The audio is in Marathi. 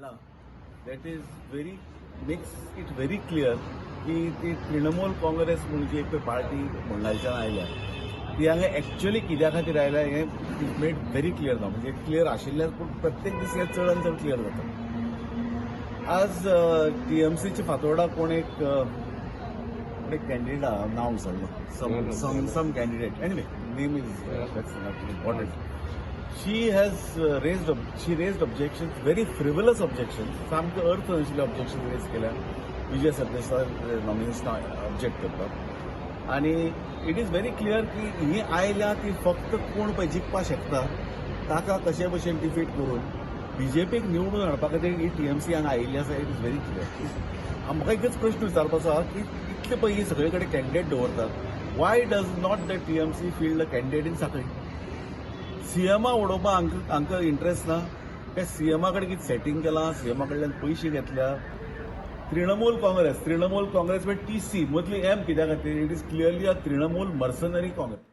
हाडला that is very makes it very clear की ती तृणमूल काँग्रेस म्हणजे एक पार्टी बंगालच्यान आयल्या ती हांगा एक्च्युअली कित्या खातीर आयल्या हें इज मेड व्हेरी क्लियर ना म्हणजे क्लियर आशिल्लें पूण प्रत्येक दीस हें चड आनी चड क्लियर जाता. आज TMCचे फातोर्डा कोण एक कॅन्डिडेट नाव विसरलो some candidate anyway name is important. She raised objections, very frivolous objections. सामके अर्थ नाशिल्ले objections raise केल्या. विजय सरदेसाय नॉमिनेशन ऑब्जेक्ट करतात आणि इट इज व्हेरी क्लियर की ही आयल्या ती फक्त कोण पळय जिखपा शकता ताका कशे भशेन डिफीट करून BJPक निवडून हाडपा खातीर ही TMC हांगा आयिल्ली आसा. It is very clear. म्हाका एकच प्रश्न विचारपाचो आसा की इतले पळय ही सगळे कडेन कॅन्डिडेट दवरतात, why does not the TMC field the candidate in Sankhali? सीएमा उडोवपा हांकां इंट्रस्ट ना काय? सीएमा कडेन कितें सेटींग केलां, सीएमा कडल्यान पयशे घेतल्या. तृणमूल काँग्रेस म्हणजे TC मदली एम कित्या खातीर? It is clearly a Trinamool mercenary Congress.